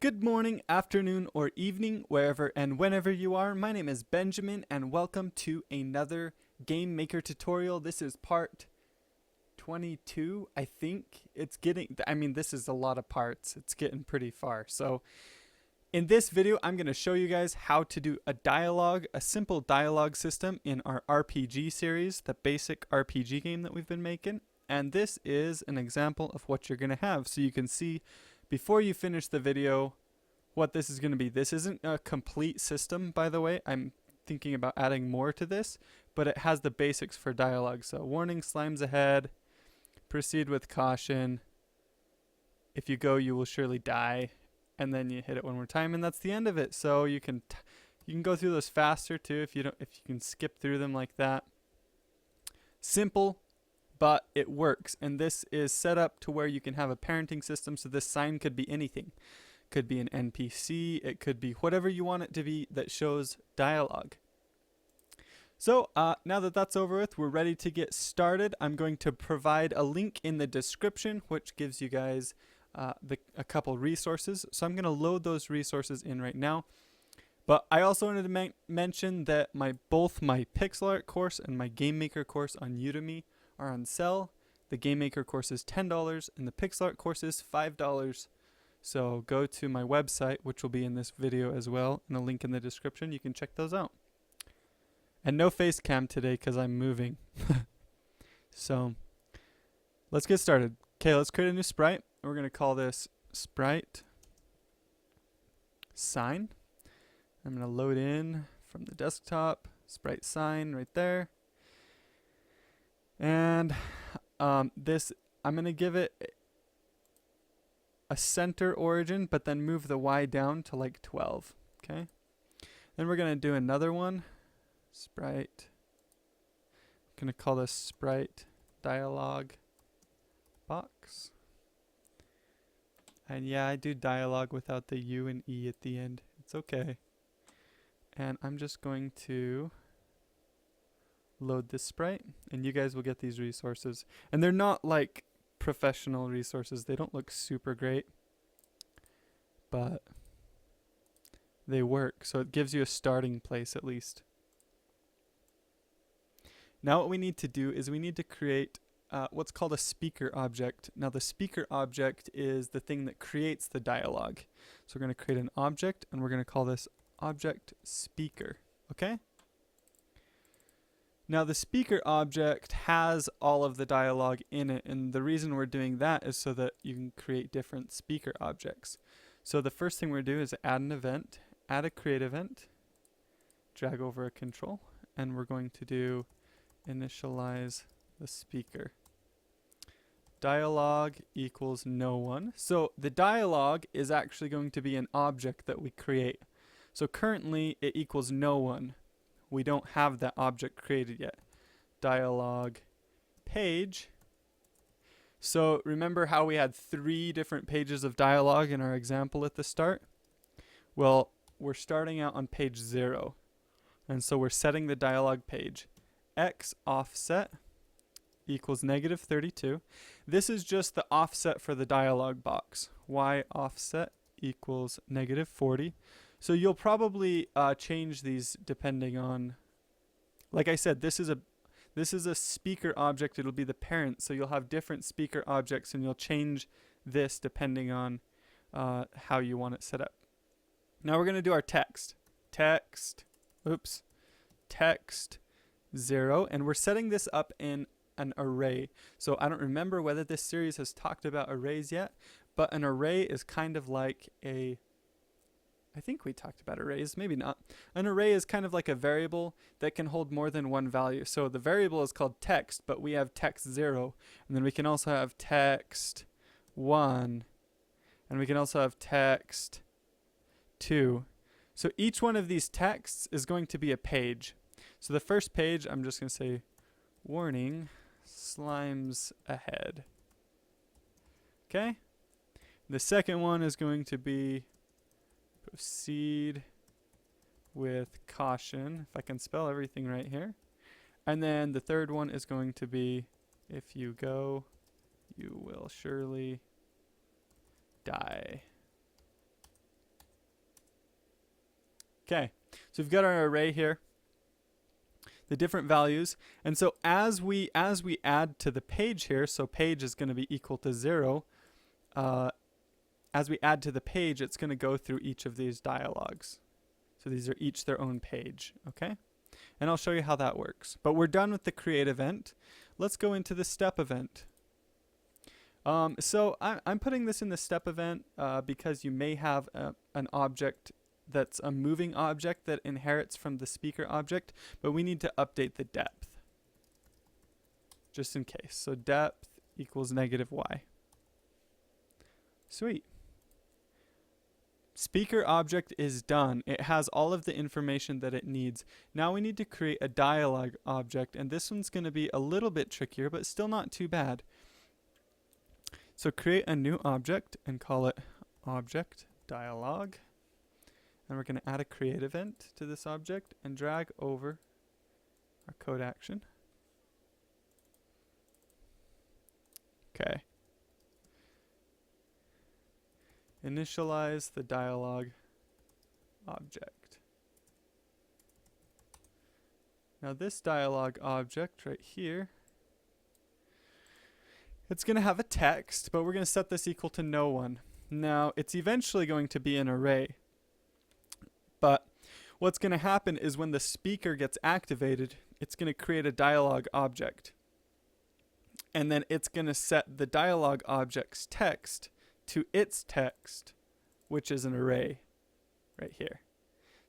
Good morning, afternoon, or evening, wherever and whenever you are. My name is Benjamin, and welcome to another GameMaker tutorial. This is part 22, I think. This is a lot of parts. It's getting pretty far. So in this video, I'm going to show you guys how to do a simple dialogue system in our RPG series, the basic RPG game that we've been making. And this is an example of what you're going to have. So you can see before you finish the video what this is going to be. This isn't a complete system, by the way. I'm thinking about adding more to this, but it has the basics for dialogue. So warning, slimes ahead, proceed with caution, if you go you will surely die, and then you hit it one more time, and that's the end of it. So you can go through those faster too if you can skip through them like that. Simple, but it works, and this is set up to where you can have a parenting system. So this sign could be anything. Could be an NPC, it could be whatever you want it to be that shows dialogue. So now that that's over with, we're ready to get started. I'm going to provide a link in the description which gives you guys a couple resources. So I'm going to load those resources in right now. But I also wanted to mention that both my pixel art course and my GameMaker course on Udemy are on sale. The GameMaker course is $10 and the pixel art course is $5. So go to my website, which will be in this video as well, and a link in the description. You can check those out. And no face cam today because I'm moving. So let's get started. Okay, let's create a new sprite. We're going to call this sprite sign. I'm going to load in from the desktop, sprite sign right there. And I'm going to give it a center origin, but then move the Y down to like 12. Okay. Then we're going to do another one. Sprite. I'm going to call this sprite dialog box. And yeah, I do dialogue without the U and E at the end. It's okay. And I'm just going to load this sprite, and you guys will get these resources. And they're not like professional resources. They don't look super great, but they work. So it gives you a starting place at least. Now what we need to do is we need to create what's called a speaker object. Now the speaker object is the thing that creates the dialogue. So we're going to create an object, and we're going to call this object speaker. Okay? Now the speaker object has all of the dialogue in it, and the reason we're doing that is so that you can create different speaker objects. So the first thing we're going to do is add an event, add a create event, drag over a control, and we're going to do initialize the speaker. Dialogue equals no one. So the dialogue is actually going to be an object that we create. So currently it equals no one. We don't have that object created yet. Dialog page. So remember how we had 3 different pages of dialogue in our example at the start? Well, we're starting out on page 0. And so we're setting the dialog page. X offset equals -32. This is just the offset for the dialog box. Y offset equals -40. So you'll probably change these depending on, like I said, this is a speaker object. It'll be the parent, so you'll have different speaker objects, and you'll change this depending on how you want it set up. Now we're going to do our text. Text 0, and we're setting this up in an array. So I don't remember whether this series has talked about arrays yet, but an array is kind of like I think we talked about arrays, maybe not. An array is kind of like a variable that can hold more than one value. So the variable is called text, but we have text 0. And then we can also have text 1. And we can also have text 2. So each one of these texts is going to be a page. So the first page, I'm just going to say, warning, slimes ahead. Okay? The second one is going to be proceed with caution, if I can spell everything right here. And then the third one is going to be, if you go, you will surely die. Okay, so we've got our array here, the different values, and so as we add to the page here, so page is going to be equal to 0. As we add to the page, it's going to go through each of these dialogues. So these are each their own page, okay? And I'll show you how that works. But we're done with the create event. Let's go into the step event. So I'm putting this in the step event because you may have an object that's a moving object that inherits from the speaker object, but we need to update the depth just in case. So depth equals -y. Sweet. Speaker object is done. It has all of the information that it needs. Now we need to create a dialog object, and this one's going to be a little bit trickier, but still not too bad. So create a new object and call it object dialog. And we're going to add a create event to this object and drag over our code action. Okay. Initialize the dialog object. Now this dialog object right here, it's going to have a text, but we're going to set this equal to no one. Now it's eventually going to be an array. But what's going to happen is when the speaker gets activated, it's going to create a dialog object. And then it's going to set the dialog object's text to its text, which is an array right here.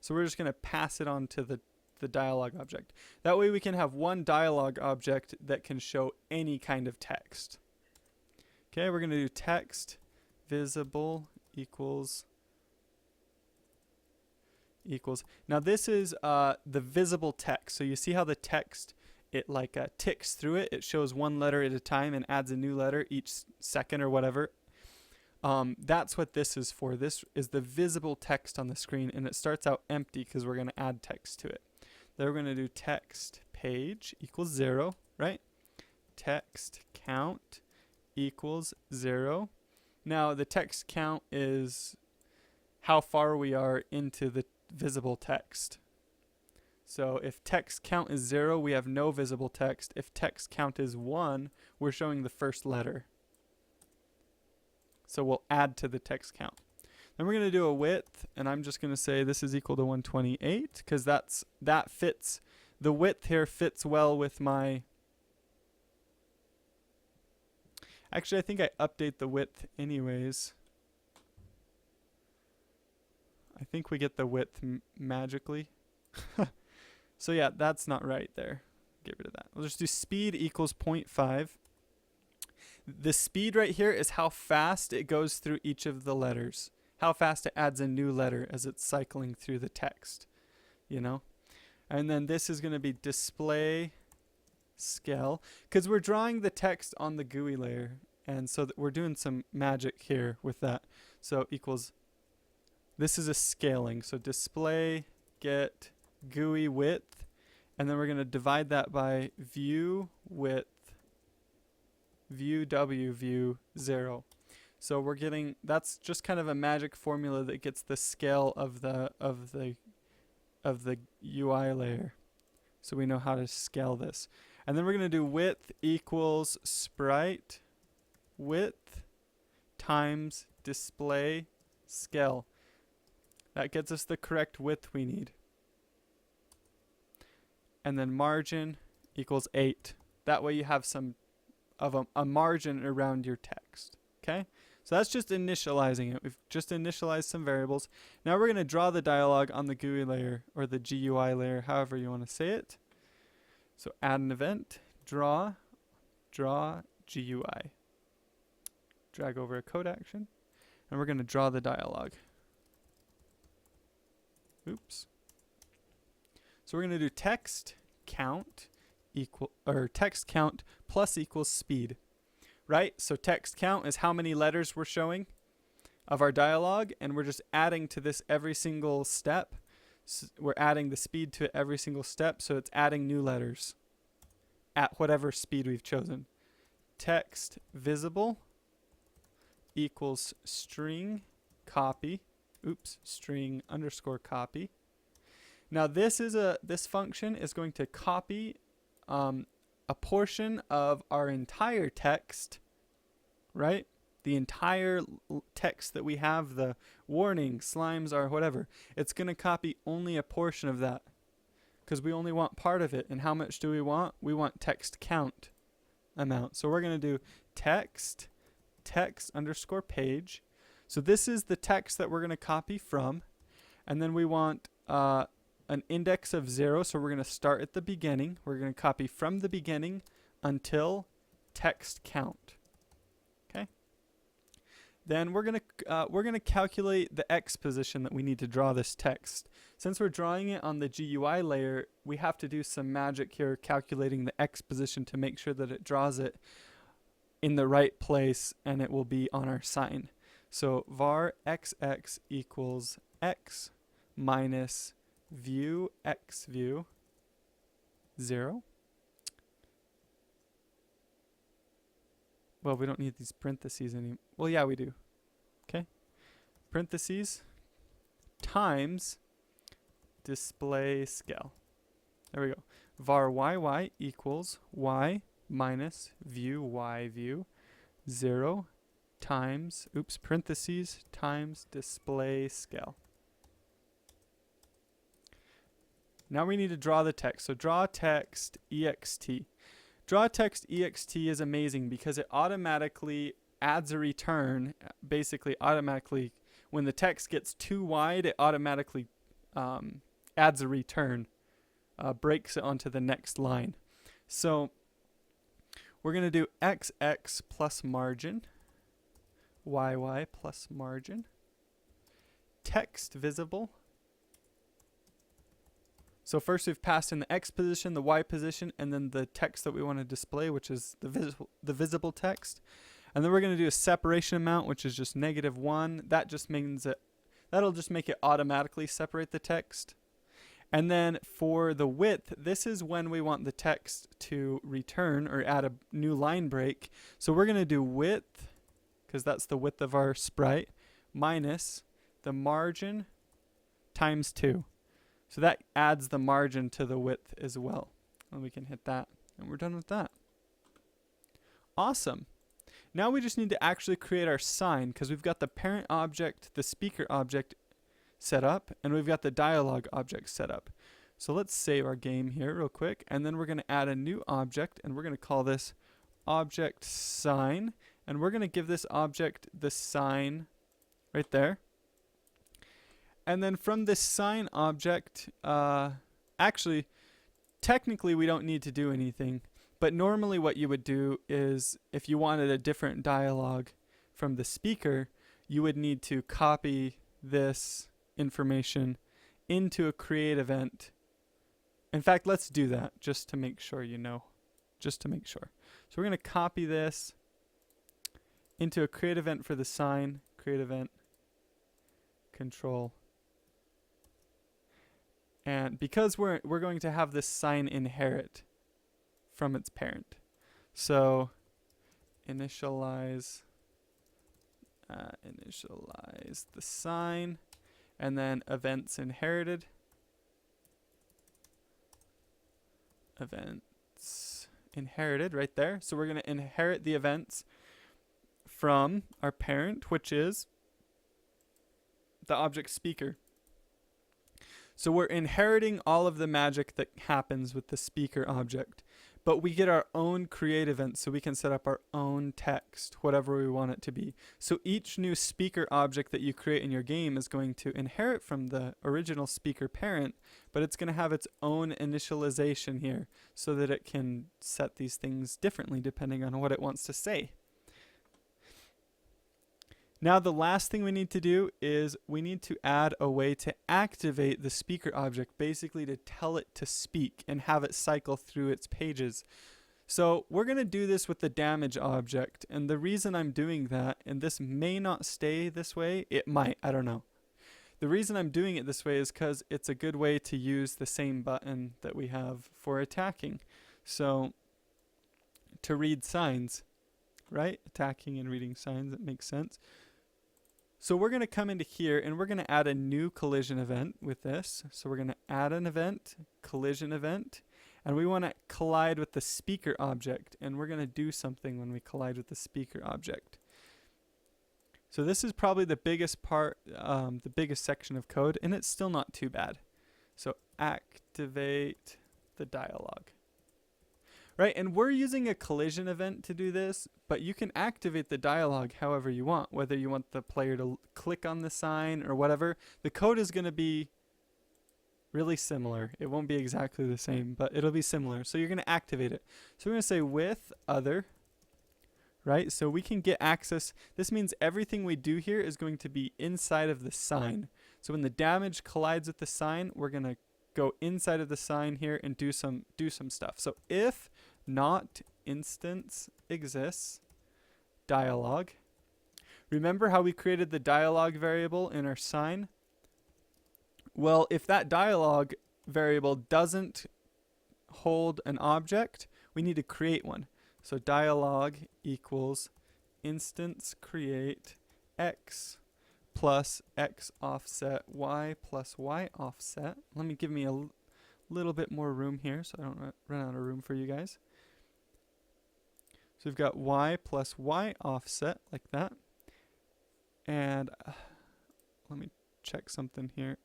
So we're just going to pass it on to the dialog object. That way we can have one dialog object that can show any kind of text. Okay, we're going to do text visible equals. Now this is the visible text. So you see how the text, it like ticks through it. It shows one letter at a time and adds a new letter each second or whatever. That's what this is for. This is the visible text on the screen, and it starts out empty because we're going to add text to it. Then we're going to do text page equals 0, right? Text count equals 0. Now the text count is how far we are into the visible text. So if text count is 0, we have no visible text. If text count is 1, we're showing the first letter. So we'll add to the text count. Then we're going to do a width, and I'm just going to say this is equal to 128 because that fits. The width here fits well with my. Actually, I think I update the width anyways. I think we get the width magically. So yeah, that's not right there. Get rid of that. We'll just do speed equals 0.5. The speed right here is how fast it goes through each of the letters. How fast it adds a new letter as it's cycling through the text, you know? And then this is going to be display scale because we're drawing the text on the GUI layer. And so we're doing some magic here with that. So equals, this is a scaling. So display get GUI width, and then we're going to divide that by view width, view W, view 0. So we're getting, that's just kind of a magic formula that gets the scale of the UI layer. So we know how to scale this. And then we're going to do width equals sprite width times display scale. That gets us the correct width we need. And then margin equals 8. That way you have some of a margin around your text. Okay? So that's just initializing it. We've just initialized some variables. Now we're going to draw the dialog on the GUI layer or the GUI layer, however you want to say it. So add an event, draw GUI. Drag over a code action, and we're going to draw the dialog. Oops. So we're going to do text count plus equals speed, right? So text count is how many letters we're showing of our dialog, and we're just adding to this every single step. So we're adding the speed to every single step, so it's adding new letters at whatever speed we've chosen. Text visible equals string copy, string underscore copy, Now this function is going to copy a portion of our entire text, right? The entire text that we have, the warning, slimes are whatever. It's going to copy only a portion of that because we only want part of it. And how much do we want? We want text count amount. So we're going to do text underscore page. So this is the text that we're going to copy from. And then we want an index of 0. So we're going to start at the beginning. We're going to copy from the beginning until text count. Okay. Then we're going to calculate the X position that we need to draw this text. Since we're drawing it on the GUI layer, we have to do some magic here calculating the X position to make sure that it draws it in the right place and it will be on our sign. So var xx equals x minus view x view 0. Well, we don't need these parentheses anymore. Well, yeah, we do. Okay. Parentheses times display scale. There we go. Var yy equals y minus view y view 0 times, parentheses times display scale. Now we need to draw the text. So draw text ext. Draw text ext is amazing because it automatically adds a return. Basically, automatically, when the text gets too wide, it automatically adds a return, breaks it onto the next line. So we're going to do xx plus margin, yy plus margin, text visible. So first we've passed in the X position, the Y position, and then the text that we want to display, which is the visible text. And then we're going to do a separation amount, which is just -1. That just means that'll just make it automatically separate the text. And then for the width, this is when we want the text to return or add a new line break. So we're going to do width, because that's the width of our sprite, minus the margin times 2. So that adds the margin to the width as well. And we can hit that. And we're done with that. Awesome. Now we just need to actually create our sign because we've got the parent object, the speaker object set up, and we've got the dialog object set up. So let's save our game here real quick. And then we're going to add a new object, and we're going to call this object sign. And we're going to give this object the sign right there. And then from this sign object, actually, technically we don't need to do anything. But normally what you would do is if you wanted a different dialogue from the speaker, you would need to copy this information into a create event. In fact, let's do that just to make sure you know. Just to make sure. So we're going to copy this into a create event for the sign. Create event. Control. And because we're going to have this sign inherit from its parent. So initialize the sign, and then events inherited. Events inherited right there. So we're going to inherit the events from our parent, which is the object speaker. So we're inheriting all of the magic that happens with the speaker object, but we get our own create event, so we can set up our own text, whatever we want it to be. So each new speaker object that you create in your game is going to inherit from the original speaker parent, but it's going to have its own initialization here so that it can set these things differently depending on what it wants to say. Now the last thing we need to do is we need to add a way to activate the speaker object, basically to tell it to speak and have it cycle through its pages. So we're going to do this with the damage object, and the reason I'm doing that, and this may not stay this way, it might, I don't know. The reason I'm doing it this way is because it's a good way to use the same button that we have for attacking. So to read signs, right? Attacking and reading signs, it makes sense. So we're going to come into here and we're going to add a new collision event with this. So we're going to add an event, collision event, and we want to collide with the speaker object. And we're going to do something when we collide with the speaker object. So this is probably the biggest part, the biggest section of code, and it's still not too bad. So activate the dialog. Right, and we're using a collision event to do this, but you can activate the dialog however you want, whether you want the player to click on the sign or whatever. The code is going to be really similar. It won't be exactly the same, but it'll be similar. So you're going to activate it. So we're going to say with other, right? So we can get access. This means everything we do here is going to be inside of the sign. So when the damage collides with the sign, we're going to go inside of the sign here and do some stuff. So if not instance exists dialog. Remember how we created the dialog variable in our sign? Well, if that dialog variable doesn't hold an object, we need to create one. So dialog equals instance create x plus x offset y plus y offset. Let me give me a little bit more room here so I don't run out of room for you guys. So we've got y plus y offset like that. And let me check something here.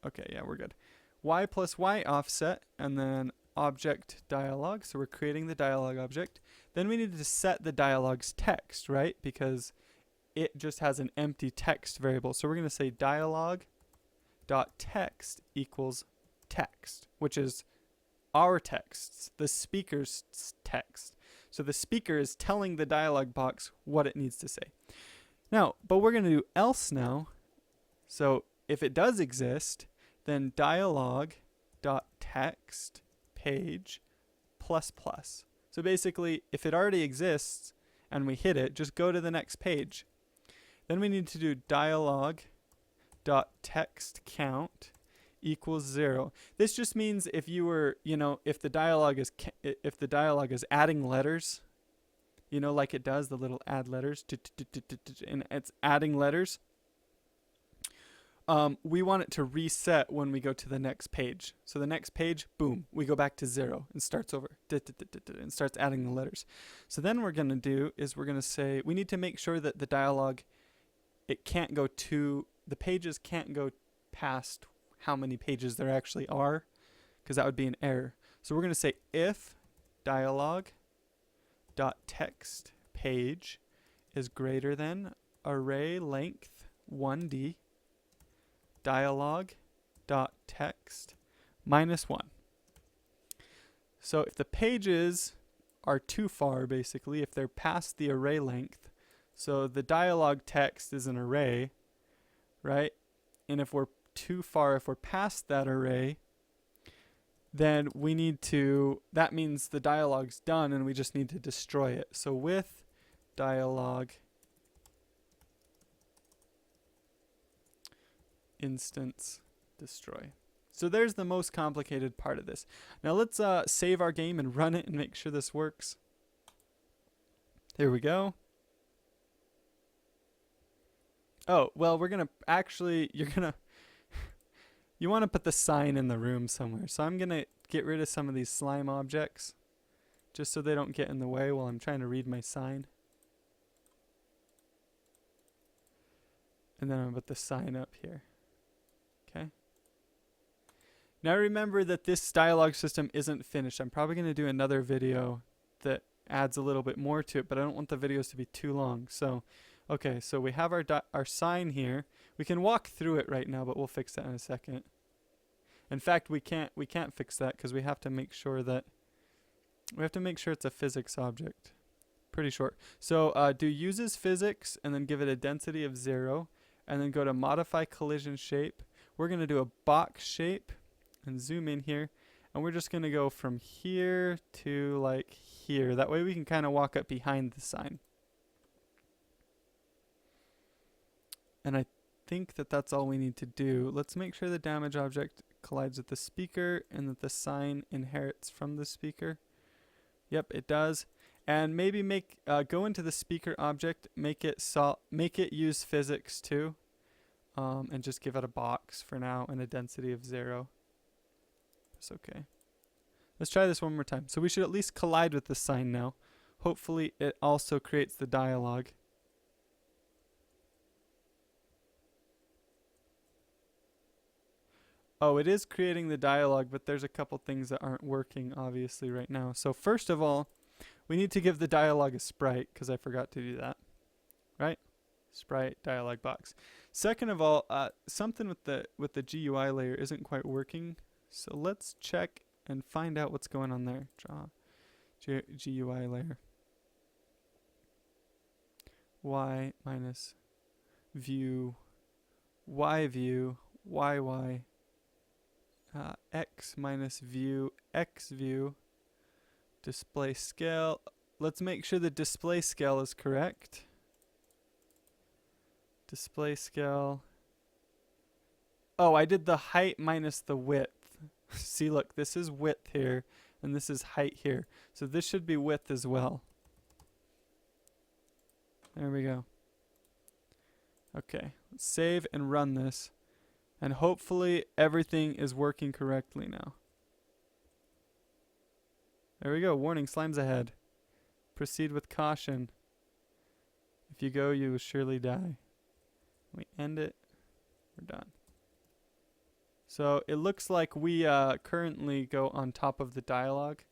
Okay, yeah, we're good. Y plus y offset and then object dialog. So we're creating the dialog object. Then we need to set the dialog's text, right? Because it just has an empty text variable. So we're going to say dialog.text equals text, which is our text, the speaker's text. So the speaker is telling the dialog box what it needs to say. Now, but we're going to do else now. So if it does exist, then dialog.text page plus plus. So basically, if it already exists and we hit it, just go to the next page. Then we need to do dialog.textCount equals 0. This just means if you were, if the dialog is adding letters, like it does, the little add letters, and it's adding letters. We want it to reset when we go to the next page. So the next page, boom, we go back to 0 and starts over and starts adding the letters. So then we're going to do is we're going to say we need to make sure that the dialog, the pages can't go past how many pages there actually are, because that would be an error. So we're going to say if dialog.text page is greater than array length 1D dialog.text -1. So if the pages are too far, basically, if they're past the array length, so the dialog text is an array, right? And if we're too far, if we're past that array, then we need to, that means the dialog's done and we just need to destroy it. So with dialog instance destroy. So there's the most complicated part of this. Now let's save our game and run it and make sure this works. There we go. Oh, well, we're going to actually, you want to put the sign in the room somewhere. So I'm going to get rid of some of these slime objects just so they don't get in the way while I'm trying to read my sign. And then I'm going to put the sign up here. Okay. Now remember that this dialog system isn't finished. I'm probably going to do another video that adds a little bit more to it, but I don't want the videos to be too long. So, okay, so we have our sign here. We can walk through it right now, but we'll fix that in a second. In fact, we can't fix that because we have to make sure it's a physics object. Pretty short. So do uses physics and then give it a density of 0, and then go to modify collision shape. We're going to do a box shape and zoom in here, and we're just going to go from here to like here. That way we can kind of walk up behind the sign. And I think that that's all we need to do. Let's make sure the damage object collides with the speaker and that the sign inherits from the speaker. Yep, it does. And maybe go into the speaker object, make it use physics too, and just give it a box for now and a density of 0. It's okay. Let's try this one more time. So we should at least collide with the sign now. Hopefully it also creates the dialogue. Oh, it is creating the dialogue, but there's a couple things that aren't working obviously right now. So first of all, we need to give the dialogue a sprite because I forgot to do that. Right? Sprite dialog box. Second of all, something with the GUI layer isn't quite working. So let's check and find out what's going on there. Draw GUI layer. Y minus view, Y view, YY, X minus view, X view, display scale. Let's make sure the display scale is correct. Display scale. Oh, I did the height minus the width. See, look, this is width here, and this is height here. So this should be width as well. There we go. Okay, let's save and run this. And hopefully everything is working correctly now. There we go. Warning, slime's ahead. Proceed with caution. If you go, you will surely die. We end it. We're done. So it looks like we currently go on top of the dialogue.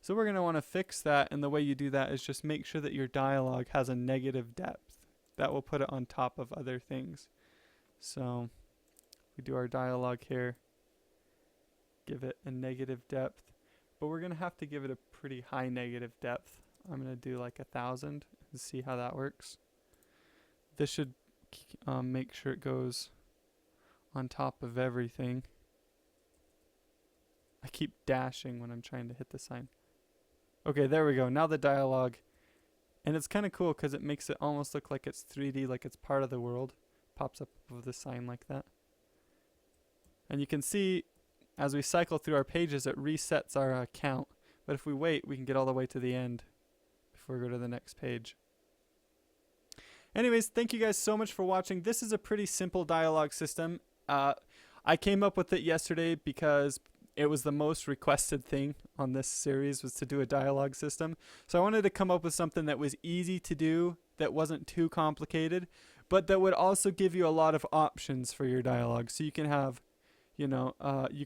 So we're going to want to fix that, and the way you do that is just make sure that your dialogue has a negative depth. That will put it on top of other things. So we do our dialogue here. Give it a negative depth. But we're going to have to give it a pretty high negative depth. I'm going to do like 1,000 and see how that works. This should make sure it goes on top of everything. I keep dashing when I'm trying to hit the sign. Okay, there we go. Now the dialogue. And it's kind of cool because it makes it almost look like it's 3D, like it's part of the world. Pops up with the sign like that. And you can see as we cycle through our pages, it resets our count. But if we wait, we can get all the way to the end before we go to the next page. Anyways, thank you guys so much for watching. This is a pretty simple dialogue system. I came up with it yesterday because it was the most requested thing on this series, was to do a dialogue system. So I wanted to come up with something that was easy to do, that wasn't too complicated, but that would also give you a lot of options for your dialogue. So you can have, you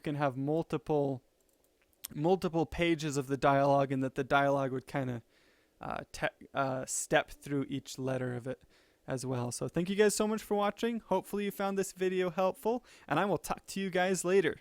can have multiple pages of the dialogue, and that the dialogue would kind of step through each letter of it as well. So thank you guys so much for watching. Hopefully you found this video helpful, and I will talk to you guys later.